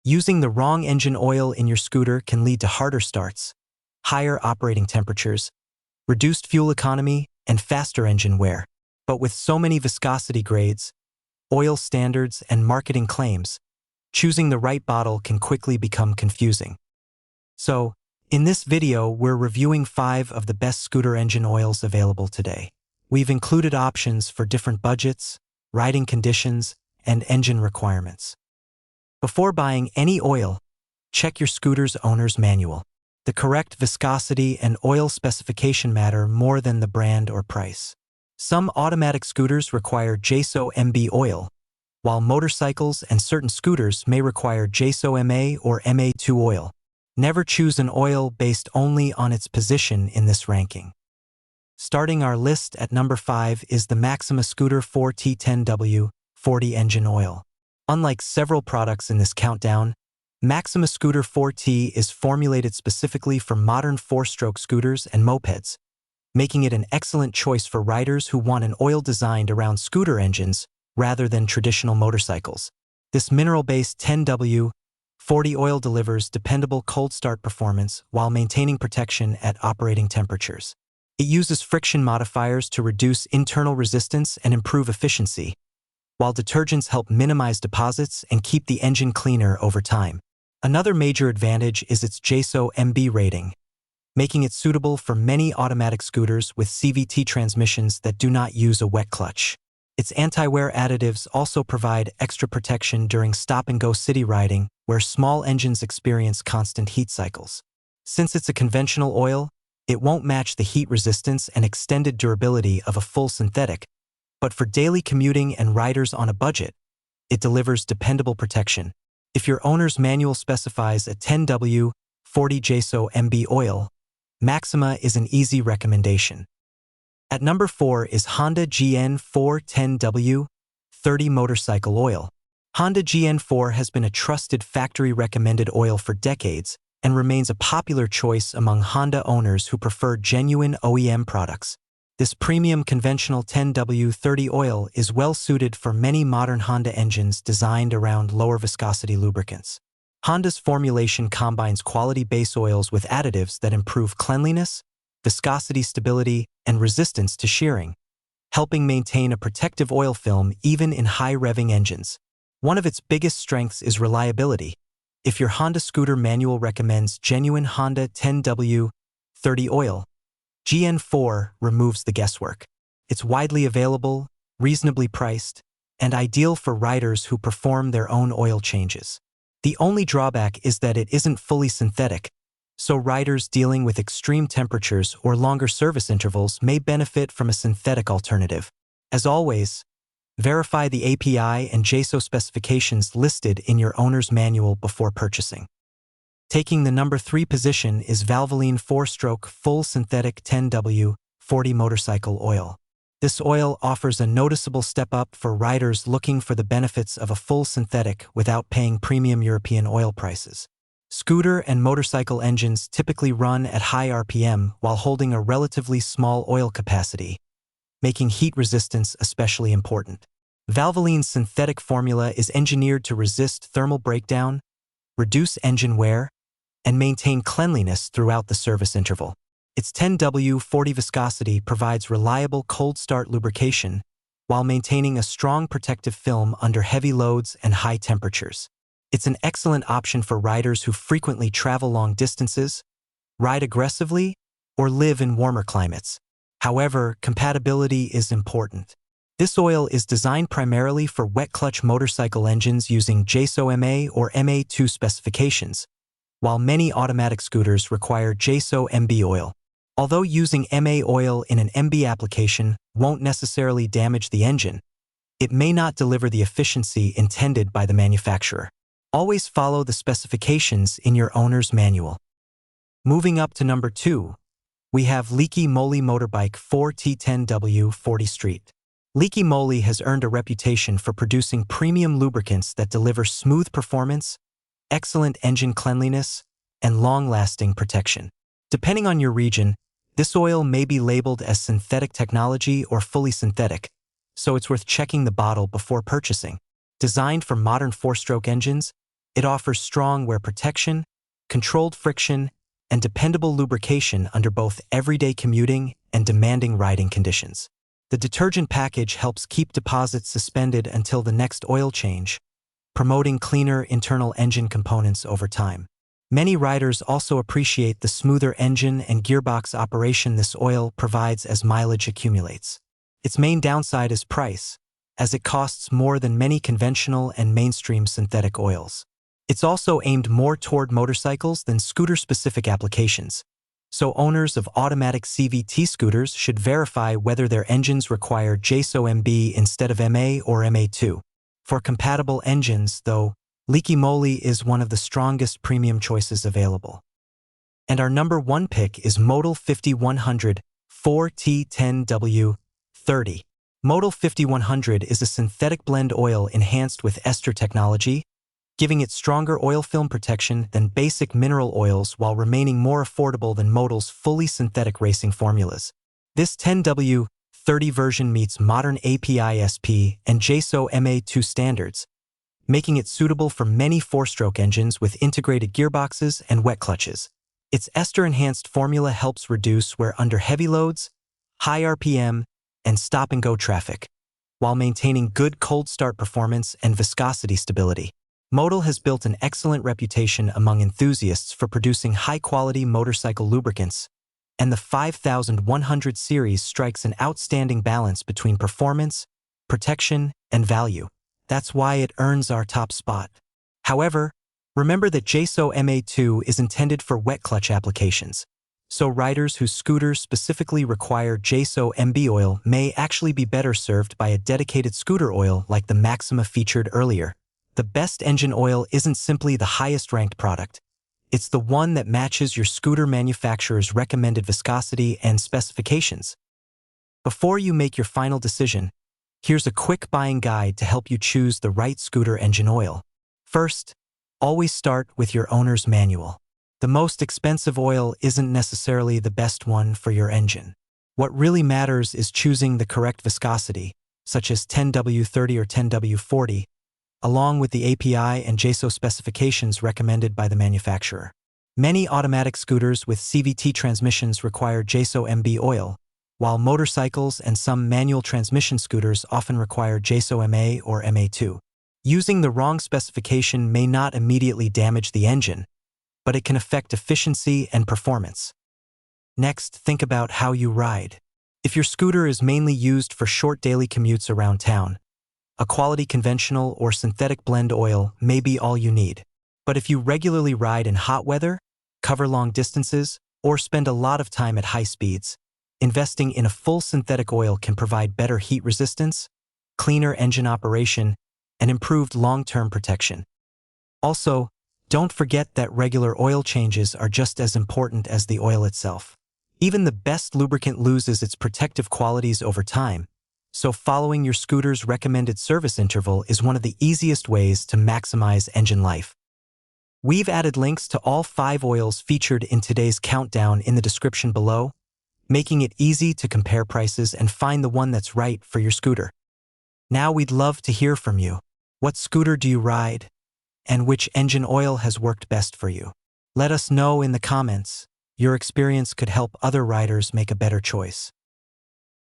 Using the wrong engine oil in your scooter can lead to harder starts, higher operating temperatures, reduced fuel economy, and faster engine wear. But with so many viscosity grades, oil standards, and marketing claims, choosing the right bottle can quickly become confusing. So, in this video, we're reviewing 5 of the best scooter engine oils available today. We've included options for different budgets, riding conditions, and engine requirements. Before buying any oil, check your scooter's owner's manual. The correct viscosity and oil specification matter more than the brand or price. Some automatic scooters require JASO MB oil, while motorcycles and certain scooters may require JASO MA or MA2 oil. Never choose an oil based only on its position in this ranking. Starting our list at number 5 is the Maxima Scooter 4T10W 40 engine oil. Unlike several products in this countdown, Maxima Scooter 4T is formulated specifically for modern 4-stroke scooters and mopeds, making it an excellent choice for riders who want an oil designed around scooter engines rather than traditional motorcycles. This mineral-based 10W 40 oil delivers dependable cold start performance while maintaining protection at operating temperatures. It uses friction modifiers to reduce internal resistance and improve efficiency, while detergents help minimize deposits and keep the engine cleaner over time. Another major advantage is its JASO MB rating, making it suitable for many automatic scooters with CVT transmissions that do not use a wet clutch. Its anti-wear additives also provide extra protection during stop-and-go city riding, where small engines experience constant heat cycles. Since it's a conventional oil, it won't match the heat resistance and extended durability of a full synthetic, but for daily commuting and riders on a budget, it delivers dependable protection. If your owner's manual specifies a 10W 40 JASO MB oil, Maxima is an easy recommendation. At number 4 is Honda GN4 10W 30 motorcycle oil. Honda GN4 has been a trusted factory-recommended oil for decades and remains a popular choice among Honda owners who prefer genuine OEM products. This premium conventional 10W 30 oil is well-suited for many modern Honda engines designed around lower viscosity lubricants. Honda's formulation combines quality base oils with additives that improve cleanliness, viscosity stability, and resistance to shearing, helping maintain a protective oil film even in high-revving engines. One of its biggest strengths is reliability. If your Honda scooter manual recommends genuine Honda 10W 30 oil, GN4 removes the guesswork. It's widely available, reasonably priced, and ideal for riders who perform their own oil changes. The only drawback is that it isn't fully synthetic, so riders dealing with extreme temperatures or longer service intervals may benefit from a synthetic alternative. As always, verify the API and JASO specifications listed in your owner's manual before purchasing. Taking the number 3 position is Valvoline 4-stroke full synthetic 10W 40 motorcycle oil. This oil offers a noticeable step up for riders looking for the benefits of a full synthetic without paying premium European oil prices. Scooter and motorcycle engines typically run at high RPM while holding a relatively small oil capacity, making heat resistance especially important. Valvoline's synthetic formula is engineered to resist thermal breakdown, reduce engine wear, and maintain cleanliness throughout the service interval. Its 10W 40 viscosity provides reliable cold start lubrication while maintaining a strong protective film under heavy loads and high temperatures. It's an excellent option for riders who frequently travel long distances, ride aggressively, or live in warmer climates. However, compatibility is important. This oil is designed primarily for wet clutch motorcycle engines using JASO MA or MA2 specifications, while many automatic scooters require JASO MB oil. Although using MA oil in an MB application won't necessarily damage the engine, it may not deliver the efficiency intended by the manufacturer. Always follow the specifications in your owner's manual. Moving up to number 2, we have Liqui Moly Motorbike 4T10W 40 Street. Liqui Moly has earned a reputation for producing premium lubricants that deliver smooth performance, excellent engine cleanliness, and long-lasting protection. Depending on your region, this oil may be labeled as synthetic technology or fully synthetic, so it's worth checking the bottle before purchasing. Designed for modern 4-stroke engines, It offers strong wear protection, controlled friction, and dependable lubrication under both everyday commuting and demanding riding conditions. The detergent package helps keep deposits suspended until the next oil change, promoting cleaner internal engine components over time. Many riders also appreciate the smoother engine and gearbox operation this oil provides as mileage accumulates. Its main downside is price, as it costs more than many conventional and mainstream synthetic oils. It's also aimed more toward motorcycles than scooter-specific applications, so owners of automatic CVT scooters should verify whether their engines require JASO MB instead of MA or MA2. For compatible engines, though, Liqui Moly is one of the strongest premium choices available. And our number one pick is Motul 5100 4T10W30. Motul 5100 is a synthetic blend oil enhanced with ester technology, giving it stronger oil film protection than basic mineral oils while remaining more affordable than Motul's fully synthetic racing formulas. This 10W30 version meets modern API SP and JASO MA2 standards, making it suitable for many four-stroke engines with integrated gearboxes and wet clutches. Its ester-enhanced formula helps reduce wear under heavy loads, high RPM, and stop-and-go traffic, while maintaining good cold start performance and viscosity stability. Motul has built an excellent reputation among enthusiasts for producing high-quality motorcycle lubricants, and the 5100 series strikes an outstanding balance between performance, protection, and value. That's why it earns our top spot. However, remember that JASO MA2 is intended for wet clutch applications, so riders whose scooters specifically require JASO MB oil may actually be better served by a dedicated scooter oil like the Maxima featured earlier. The best engine oil isn't simply the highest-ranked product. It's the one that matches your scooter manufacturer's recommended viscosity and specifications. Before you make your final decision, here's a quick buying guide to help you choose the right scooter engine oil. First, always start with your owner's manual. The most expensive oil isn't necessarily the best one for your engine. What really matters is choosing the correct viscosity, such as 10W30 or 10W40, along with the API and JASO specifications recommended by the manufacturer. Many automatic scooters with CVT transmissions require JASO MB oil, while motorcycles and some manual transmission scooters often require JASO MA or MA2. Using the wrong specification may not immediately damage the engine, but it can affect efficiency and performance. Next, think about how you ride. If your scooter is mainly used for short daily commutes around town, a quality conventional or synthetic blend oil may be all you need. But if you regularly ride in hot weather, cover long distances, or spend a lot of time at high speeds, investing in a full synthetic oil can provide better heat resistance, cleaner engine operation, and improved long-term protection. Also, don't forget that regular oil changes are just as important as the oil itself. Even the best lubricant loses its protective qualities over time, so following your scooter's recommended service interval is one of the easiest ways to maximize engine life. We've added links to all 5 oils featured in today's countdown in the description below, making it easy to compare prices and find the one that's right for your scooter. Now we'd love to hear from you. What scooter do you ride? And which engine oil has worked best for you? Let us know in the comments. Your experience could help other riders make a better choice.